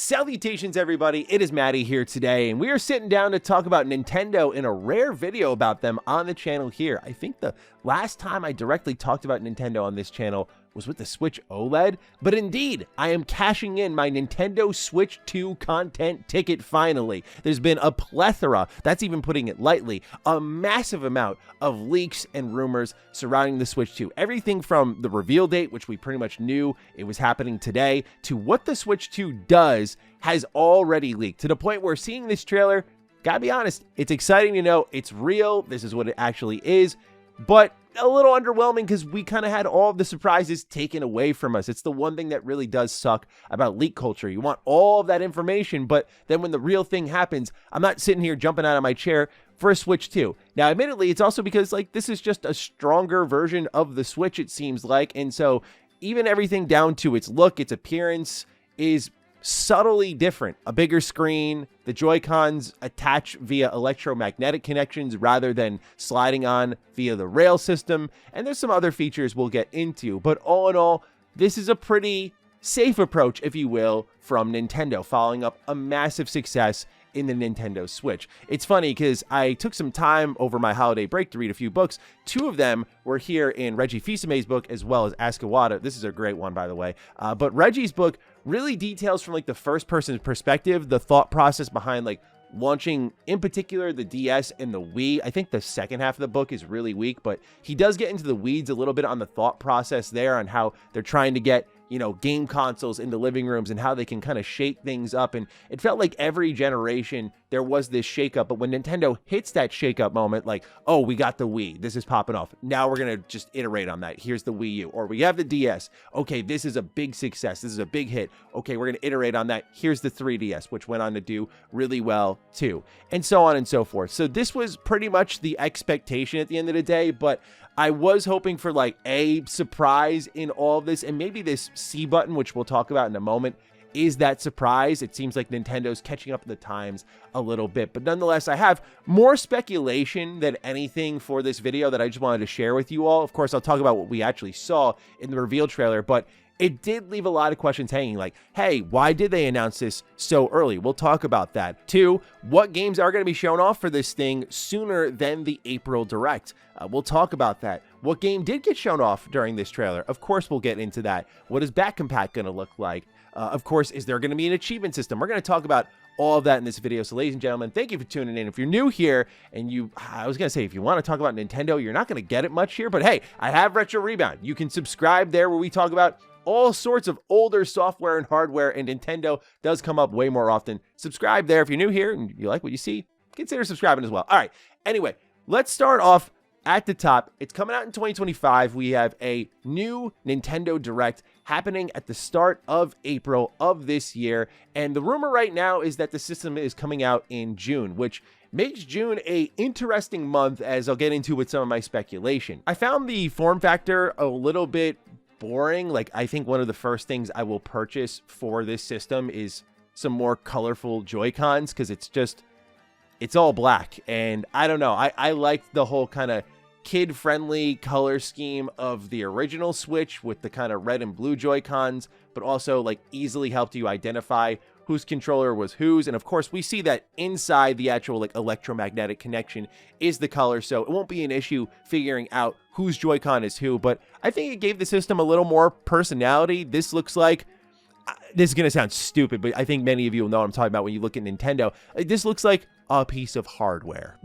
Salutations, everybody. It is Matty here today, and we are sitting down to talk about Nintendo in a rare video about them on the channel here. I think the last time I directly talked about Nintendo on this channel was with the Switch OLED, but indeed, I am cashing in my Nintendo Switch 2 content ticket finally. There's been a plethora, that's even putting it lightly, a massive amount of leaks and rumors surrounding the Switch 2. Everything from the reveal date, which we pretty much knew it was happening today, to what the Switch 2 does has already leaked, to the point where seeing this trailer, gotta be honest, it's exciting to know it's real, this is what it actually is, but a little underwhelming because we kind of had all of the surprises taken away from us. It's the one thing that really does suck about leak culture. You want all of that information, but then when the real thing happens, I'm not sitting here jumping out of my chair for a Switch 2. Now, admittedly, it's also because this is just a stronger version of the Switch, it seems like, and so even everything down to its look, its appearance is subtly different. A bigger screen, the Joy-Cons attach via electromagnetic connections rather than sliding on via the rail system, and there's some other features we'll get into, but all in all, this is a pretty safe approach, if you will, from Nintendo, following up a massive success in the Nintendo Switch. It's funny because I took some time over my holiday break to read a few books. Two of them were here in Reggie Fils-Aimé's book as well as Askawada. This is a great one, by the way. But Reggie's book really details from the first person perspective, the thought process behind launching, in particular, the DS and the Wii. I think the second half of the book is really weak, but he does get into the weeds a little bit on the thought process there on how they're trying to get game consoles into living rooms and how they can kind of shake things up. And it felt like every generation there was this shakeup, but when Nintendo hits that shakeup moment, oh, we got the Wii, this is popping off. Now we're going to just iterate on that. Here's the Wii U, or we have the DS. Okay, this is a big success. This is a big hit. Okay, we're going to iterate on that. Here's the 3DS, which went on to do really well too, and so on and so forth. So this was pretty much the expectation at the end of the day, but I was hoping for a surprise in all of this, and maybe this C button, which we'll talk about in a moment, is that surprise. It seems like Nintendo's catching up to the times a little bit, but nonetheless, I have more speculation than anything for this video that I just wanted to share with you all. Of course, I'll talk about what we actually saw in the reveal trailer, but it did leave a lot of questions hanging, hey, why did they announce this so early? We'll talk about that. 2, what games are going to be shown off for this thing sooner than the April Direct? We'll talk about that. What game did get shown off during this trailer? Of course, we'll get into that. What is Back Compat going to look like? Of course, is there going to be an achievement system? We're going to talk about all of that in this video. So ladies and gentlemen, thank you for tuning in. If you're new here and I was going to say, if you want to talk about Nintendo, you're not going to get it much here, but hey, I have Retro Rebound. You can subscribe there where we talk about all sorts of older software and hardware, and Nintendo does come up way more often. Subscribe there if you're new here and you like what you see. Consider subscribing as well. All right. Anyway, let's start off at the top. It's coming out in 2025. We have a new Nintendo Direct happening at the start of April of this year. And the rumor right now is that the system is coming out in June, which makes June a interesting month, as I'll get into with some of my speculation. I found the form factor a little bit boring. I think one of the first things I will purchase for this system is some more colorful Joy-Cons, because it's all black, and I don't know, I liked the whole kind of kid-friendly color scheme of the original Switch with the kind of red and blue Joy-Cons, but also easily helped you identify whose controller was whose. And of course, we see that inside the actual electromagnetic connection is the color, so it won't be an issue figuring out whose Joy-Con is who. But I think it gave the system a little more personality. This looks like, this is going to sound stupid, but I think many of you will know what I'm talking about when you look at Nintendo. This looks like a piece of hardware.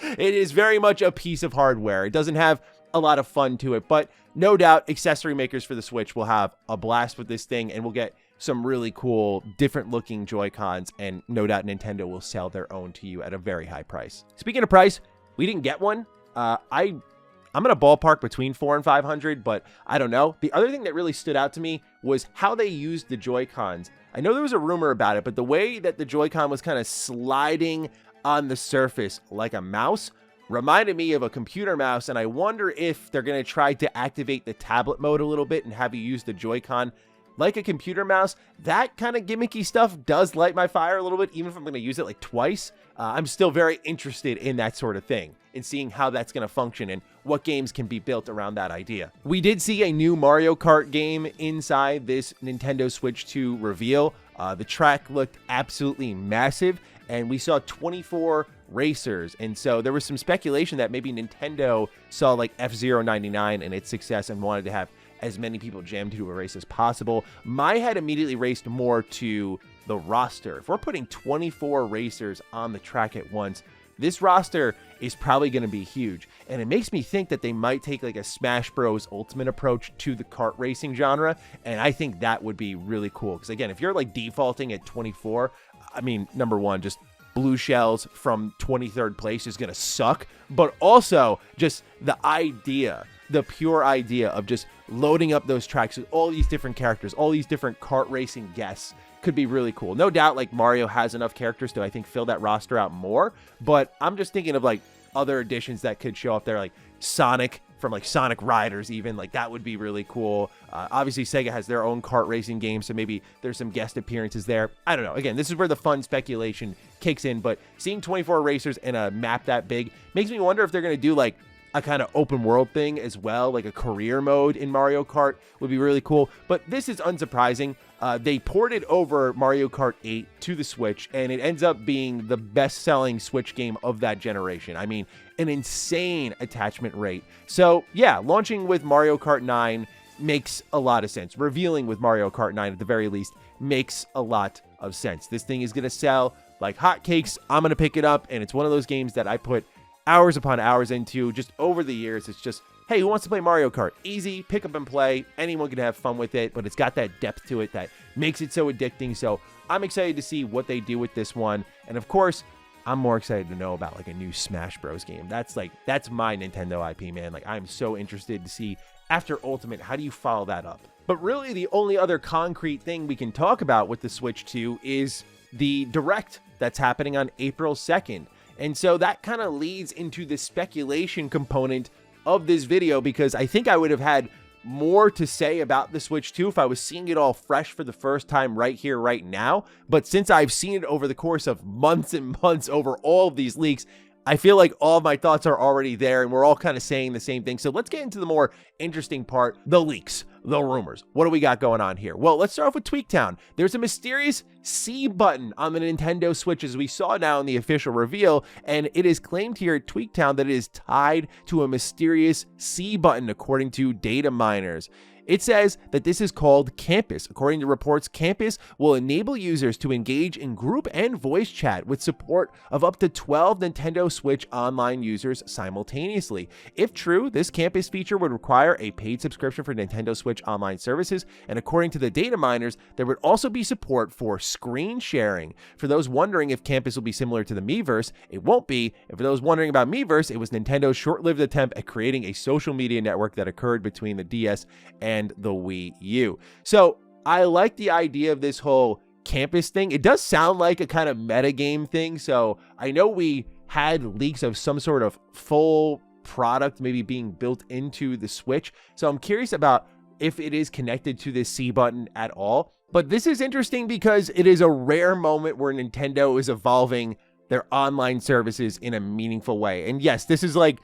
It is very much a piece of hardware. It doesn't have a lot of fun to it, but no doubt accessory makers for the Switch will have a blast with this thing, and we'll get some really cool, different looking Joy-Cons, and no doubt Nintendo will sell their own to you at a very high price. Speaking of price, we didn't get one. I'm going to ballpark between $400 and $500, but I don't know. The other thing that really stood out to me was how they used the Joy-Cons. I know there was a rumor about it, but the way that the Joy-Con was kind of sliding on the surface like a mouse reminded me of a computer mouse, and I wonder if they're going to try to activate the tablet mode a little bit and have you use the Joy-Con like a computer mouse. That kind of gimmicky stuff does light my fire a little bit, even if I'm going to use it twice. I'm still very interested in that sort of thing, in seeing how that's going to function and what games can be built around that idea. We did see a new Mario Kart game inside this Nintendo Switch 2 reveal. The track looked absolutely massive, and we saw 24 racers. And so there was some speculation that maybe Nintendo saw like F-Zero 99 and its success and wanted to have as many people jammed to a race as possible. My head immediately raced more to the roster. If we're putting 24 racers on the track at once, this roster is probably going to be huge. And it makes me think that they might take like a Smash Bros. Ultimate approach to the kart racing genre. And I think that would be really cool. Because again, if you're like defaulting at 24, I mean, number one, just blue shells from 23rd place is going to suck. But also just the idea, the pure idea of just loading up those tracks with all these different characters, all these different kart racing guests could be really cool. No doubt like Mario has enough characters to, I think, fill that roster out more, but I'm just thinking of like other additions that could show up there, like Sonic from like Sonic Riders even, like that would be really cool. Obviously Sega has their own kart racing game, so maybe there's some guest appearances there. I don't know. Again, this is where the fun speculation kicks in, but seeing 24 racers in a map that big makes me wonder if they're going to do like a kind of open world thing as well, like a career mode in Mario Kart would be really cool. But this is unsurprising. They ported over Mario Kart 8 to the Switch, and it ends up being the best-selling Switch game of that generation. I mean, an insane attachment rate. So yeah, launching with Mario Kart 9 makes a lot of sense. Revealing with Mario Kart 9 at the very least makes a lot of sense. This thing is going to sell like hotcakes. I'm going to pick it up, and it's one of those games that I put hours upon hours into just over the years. It's just, hey, who wants to play Mario Kart? Easy, pick up and play. Anyone can have fun with it, but it's got that depth to it that makes it so addicting. So I'm excited to see what they do with this one. And of course, I'm more excited to know about like a new Smash Bros. Game. That's my Nintendo IP, man. Like, I'm so interested to see after Ultimate, how do you follow that up? But really the only other concrete thing we can talk about with the Switch 2 is the Direct that's happening on April 2nd. And so that kind of leads into the speculation component of this video, because I think I would have had more to say about the Switch 2 if I was seeing it all fresh for the first time right here, right now. But since I've seen it over the course of months and months over all of these leaks, I feel like all of my thoughts are already there and we're all kind of saying the same thing. So let's get into the more interesting part, the leaks, the rumors. What do we got going on here? Well, let's start off with Tweaktown. There's a mysterious C button on the Nintendo Switch, as we saw now in the official reveal, and it is claimed here at Tweaktown that it is tied to a mysterious C button according to data miners. It says that this is called Campus. According to reports, Campus will enable users to engage in group and voice chat with support of up to 12 Nintendo Switch Online users simultaneously. If true, this Campus feature would require a paid subscription for Nintendo Switch Online services, and according to the data miners, there would also be support for screen sharing. For those wondering if Campus will be similar to the Miiverse, it won't be. And for those wondering about Miiverse, it was Nintendo's short-lived attempt at creating a social media network that occurred between the DS and the Wii U. So I like the idea of this whole Campus thing. It does sound like a kind of metagame thing. So I know we had leaks of some sort of full product maybe being built into the Switch. So I'm curious about if it is connected to this C button at all. But this is interesting because it is a rare moment where Nintendo is evolving their online services in a meaningful way. And yes, this is like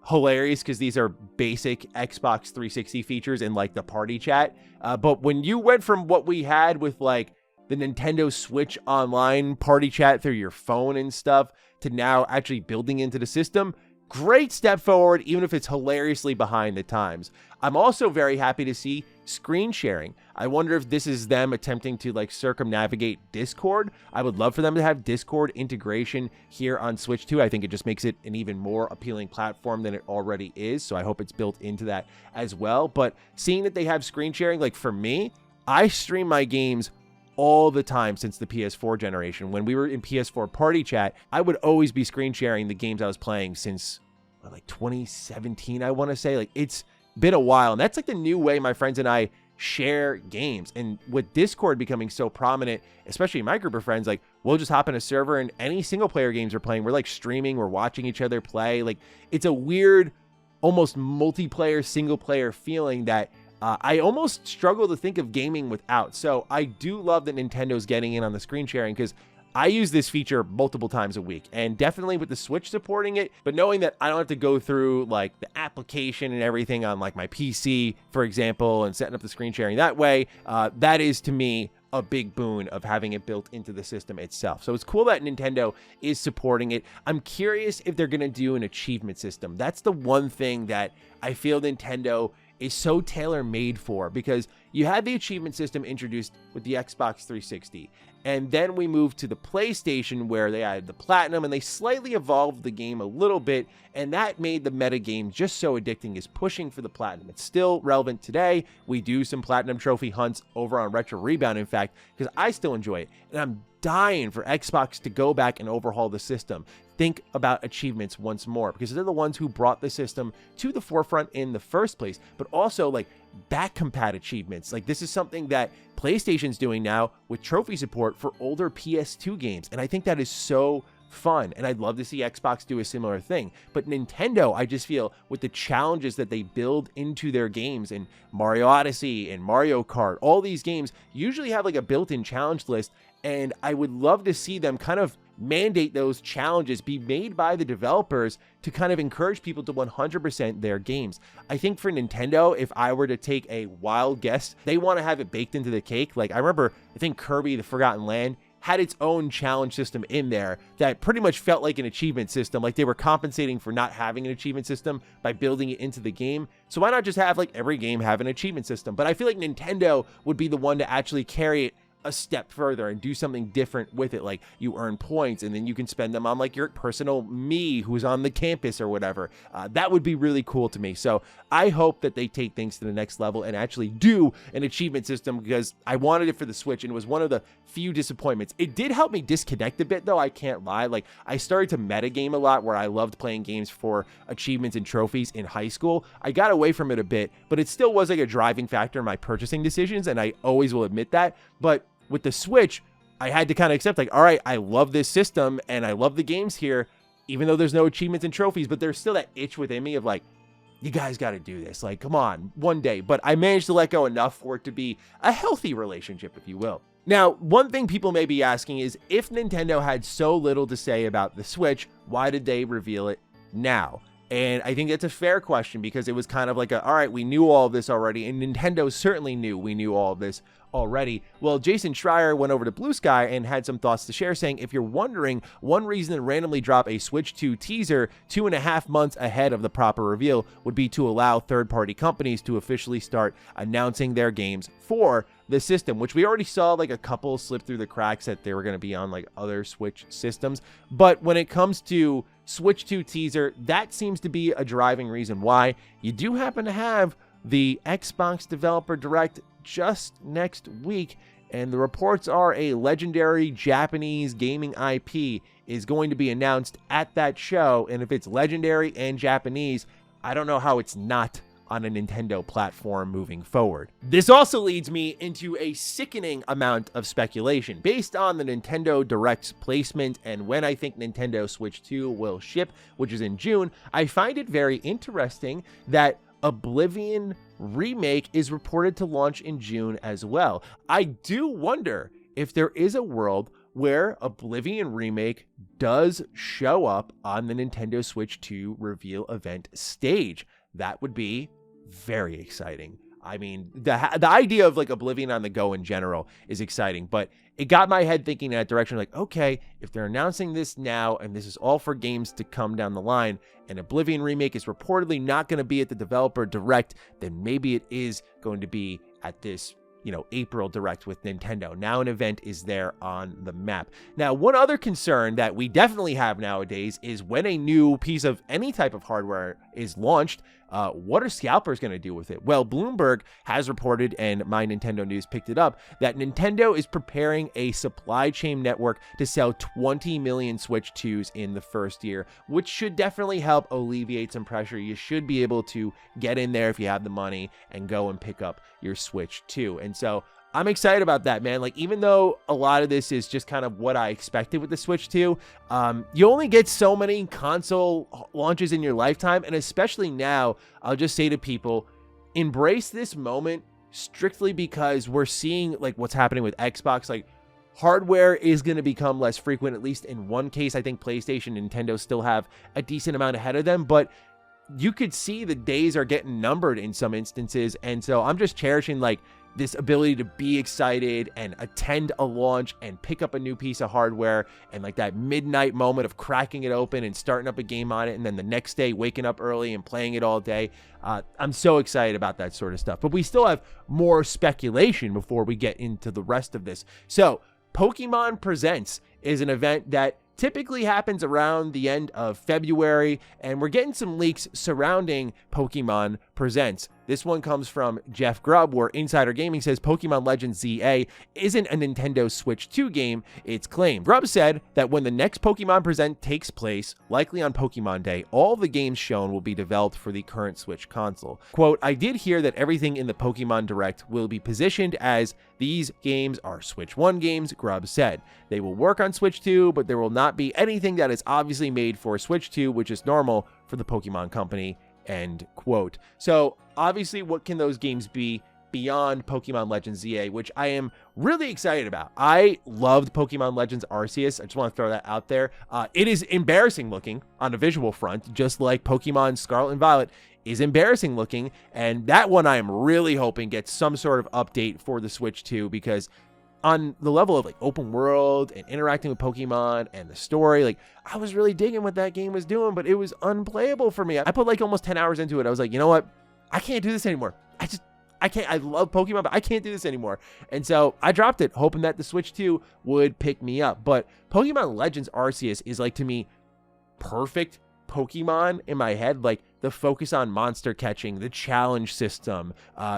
hilarious because these are basic Xbox 360 features in like the party chat. But when you went from what we had with like the Nintendo Switch Online party chat through your phone and stuff to now actually building into the system, great step forward, even if it's hilariously behind the times. I'm also very happy to see screen sharing. I wonder if this is them attempting to like circumnavigate Discord. I would love for them to have Discord integration here on Switch 2. I think it just makes it an even more appealing platform than it already is. So I hope it's built into that as well. But seeing that they have screen sharing, like for me, I stream my games all the time since the PS4 generation. When we were in PS4 party chat, I would always be screen sharing the games I was playing since like 2017, I want to say. Like, it's been a while, and that's like the new way my friends and I share games. And with Discord becoming so prominent, especially in my group of friends, like we'll just hop in a server and any single player games we're playing, we're like streaming, we're watching each other play. Like, it's a weird, almost multiplayer, single player feeling that I almost struggle to think of gaming without. So I do love that Nintendo's getting in on the screen sharing, because I use this feature multiple times a week, and definitely with the Switch supporting it, but knowing that I don't have to go through like the application and everything on like my PC, for example, and setting up the screen sharing that way, that is to me a big boon of having it built into the system itself. So it's cool that Nintendo is supporting it. I'm curious if they're going to do an achievement system. That's the one thing that I feel Nintendo is so tailor-made for, because you had the achievement system introduced with the Xbox 360, and then we moved to the PlayStation where they added the Platinum, and they slightly evolved the game a little bit, and that made the meta game just so addicting, is pushing for the Platinum. It's still relevant today. We do some Platinum trophy hunts over on Retro Rebound, in fact, because I still enjoy it, and I'm dying for Xbox to go back and overhaul the system. Think about achievements once more, because they're the ones who brought the system to the forefront in the first place, but also like back compat achievements. Like, this is something that PlayStation's doing now with trophy support for older PS2 games, and I think that is so fun, and I'd love to see Xbox do a similar thing. But Nintendo, I just feel, with the challenges that they build into their games, and Mario Odyssey and Mario Kart, all these games usually have like a built-in challenge list, and I would love to see them kind of mandate those challenges be made by the developers to kind of encourage people to 100% their games. I think for Nintendo, if I were to take a wild guess, they want to have it baked into the cake. Like, I remember, I think Kirby the Forgotten Land had its own challenge system in there that pretty much felt like an achievement system. Like, they were compensating for not having an achievement system by building it into the game. So why not just have like every game have an achievement system? But I feel like Nintendo would be the one to actually carry it a step further and do something different with it. Like, you earn points and then you can spend them on like your personal me who's on the campus or whatever. That would be really cool to me. So I hope that they take things to the next level and actually do an achievement system, because I wanted it for the Switch and it was one of the few disappointments. It did help me disconnect a bit though, I can't lie. Like, I started to metagame a lot, where I loved playing games for achievements and trophies in high school. I got away from it a bit, but it still was like a driving factor in my purchasing decisions, and I always will admit that. But with the Switch, I had to kind of accept, like, all right, I love this system and I love the games here, even though there's no achievements and trophies, but there's still that itch within me of like, you guys got to do this. Like, come on, one day. But I managed to let go enough for it to be a healthy relationship, if you will. Now, one thing people may be asking is, if Nintendo had so little to say about the Switch, why did they reveal it now? And I think that's a fair question, because it was kind of like all right, we knew all of this already, and Nintendo certainly knew we knew all of this already. Well, Jason Schreier went over to Blue Sky and had some thoughts to share, saying, if you're wondering, one reason to randomly drop a Switch 2 teaser 2.5 months ahead of the proper reveal would be to allow third-party companies to officially start announcing their games for the system, which we already saw like a couple slip through the cracks that they were going to be on like other Switch systems. But when it comes to Switch 2 teaser, that seems to be a driving reason why. You do happen to have the Xbox Developer Direct just next week, and the reports are a legendary Japanese gaming IP is going to be announced at that show. And if it's legendary and Japanese, I don't know how it's not on a Nintendo platform moving forward. This also leads me into a sickening amount of speculation based on the Nintendo Direct's placement and when I think Nintendo Switch 2 will ship, which is in June. I find it very interesting that Oblivion Remake is reported to launch in June as well. I do wonder if there is a world where Oblivion Remake does show up on the Nintendo Switch 2 reveal event stage. That would be very exciting. I mean, the idea of like Oblivion on the go in general is exciting, but it got my head thinking in that direction, like, okay, if they're announcing this now and this is all for games to come down the line, and Oblivion Remake is reportedly not going to be at the Developer Direct, then maybe it is going to be at this, you know, April Direct with Nintendo. Now an event is there on the map. Now, one other concern that we definitely have nowadays is when a new piece of any type of hardware is launched, what are scalpers going to do with it? Well, Bloomberg has reported, and My Nintendo News picked it up, that Nintendo is preparing a supply chain network to sell 20 million Switch 2s in the first year, which should definitely help alleviate some pressure. You should be able to get in there if you have the money and go and pick up your Switch 2. And so I'm excited about that, man. Like, even though a lot of this is just kind of what I expected with the Switch 2, you only get so many console launches in your lifetime. And especially now, I'll just say to people, embrace this moment strictly because we're seeing like what's happening with Xbox. Like, hardware is going to become less frequent, at least in one case. I think PlayStation and Nintendo still have a decent amount ahead of them, but you could see the days are getting numbered in some instances. And so I'm just cherishing like this ability to be excited and attend a launch and pick up a new piece of hardware, and like that midnight moment of cracking it open and starting up a game on it, and then the next day waking up early and playing it all day. I'm so excited about that sort of stuff. But we still have more speculation before we get into the rest of this. So Pokemon Presents is an event that typically happens around the end of February, and we're getting some leaks surrounding Pokemon Presents. This one comes from Jeff Grubb, where Insider Gaming says Pokemon Legends ZA isn't a Nintendo Switch 2 game, it's claimed. Grubb said that when the next Pokemon Present takes place, likely on Pokemon Day, all the games shown will be developed for the current Switch console. Quote, I did hear that everything in the Pokemon Direct will be positioned as these games are Switch 1 games, Grubb said. They will work on Switch 2, but there will not be anything that is obviously made for Switch 2, which is normal for the Pokemon company, end quote. So obviously, what can those games be beyond Pokemon Legends ZA, which I am really excited about? I loved Pokemon Legends Arceus. I just want to throw that out there. It is embarrassing looking on a visual front, just like Pokemon Scarlet and Violet is embarrassing looking. And that one I am really hoping gets some sort of update for the Switch 2, because on the level of like open world and interacting with Pokemon and the story, like I was really digging what that game was doing, but it was unplayable for me. I put like almost 10 hours into it. I was like, you know what? I can't do this anymore. I can't. I love Pokemon, but I can't do this anymore. And so I dropped it, hoping that the Switch 2 would pick me up. But Pokemon Legends Arceus is like, to me, perfect Pokemon in my head. Like the focus on monster catching, the challenge system,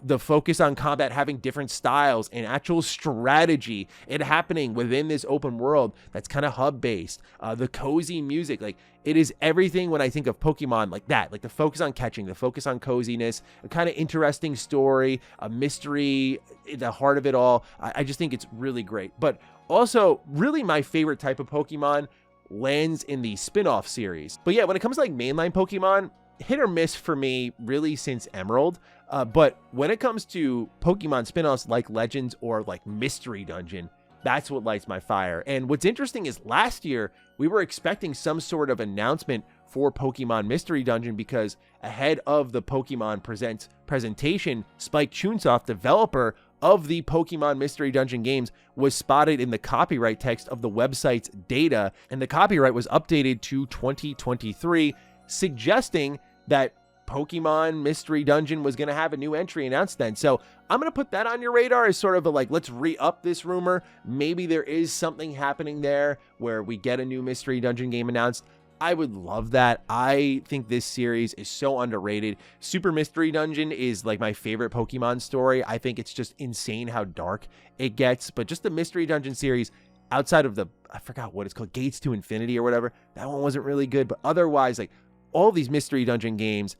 the focus on combat having different styles and actual strategy, it happening within this open world that's kind of hub based, the cozy music, like it is everything when I think of Pokemon like that, like the focus on catching, the focus on coziness, a kind of interesting story, a mystery, the heart of it all. I just think it's really great. But also really my favorite type of Pokemon lands in the spin-off series. But yeah, when it comes to like mainline Pokemon, hit or miss for me really since Emerald. But when it comes to Pokemon spin-offs like Legends or like Mystery Dungeon, that's what lights my fire. And what's interesting is last year we were expecting some sort of announcement for Pokemon Mystery Dungeon, because ahead of the Pokemon Presents presentation, Spike Chunsoft, developer of the Pokemon Mystery Dungeon games, was spotted in the copyright text of the website's data, and the copyright was updated to 2023, suggesting that Pokemon Mystery Dungeon was going to have a new entry announced then. So I'm going to put that on your radar as sort of a like, let's re-up this rumor. Maybe there is something happening there where we get a new Mystery Dungeon game announced. I would love that. I think this series is so underrated. Super Mystery Dungeon is like my favorite Pokemon story. I think it's just insane how dark it gets. But just the Mystery Dungeon series, outside of the, I forgot what it's called, Gates to Infinity or whatever, that one wasn't really good. But otherwise, like all these Mystery Dungeon games,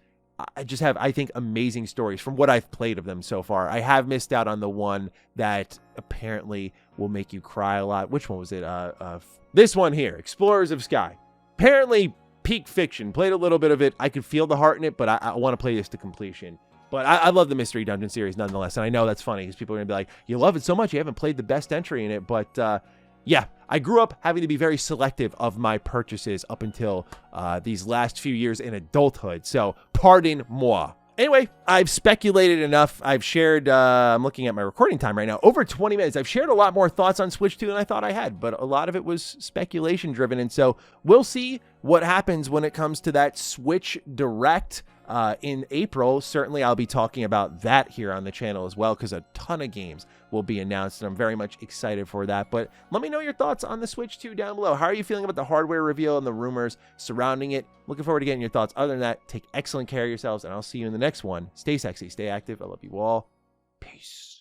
I just have, I think, amazing stories from what I've played of them so far. I have missed out on the one that apparently will make you cry a lot. Which one was it? This one here, Explorers of Sky. Apparently peak fiction. Played a little bit of it. I could feel the heart in it, but I want to play this to completion. But I love the Mystery Dungeon series nonetheless. And I know that's funny because people are going to be like, you love it so much, you haven't played the best entry in it. But yeah, I grew up having to be very selective of my purchases up until these last few years in adulthood. So pardon moi. Anyway, I've speculated enough. I've shared, I'm looking at my recording time right now, over 20 minutes. I've shared a lot more thoughts on Switch 2 than I thought I had, but a lot of it was speculation driven. And so we'll see what happens when it comes to that Switch Direct in April. Certainly I'll be talking about that here on the channel as well, because a ton of games will be announced, and I'm very much excited for that. But let me know your thoughts on the Switch 2 down below. How are you feeling about the hardware reveal and the rumors surrounding it? Looking forward to getting your thoughts. Other than that, take excellent care of yourselves, and I'll see you in the next one. Stay sexy, stay active. I love you all. Peace.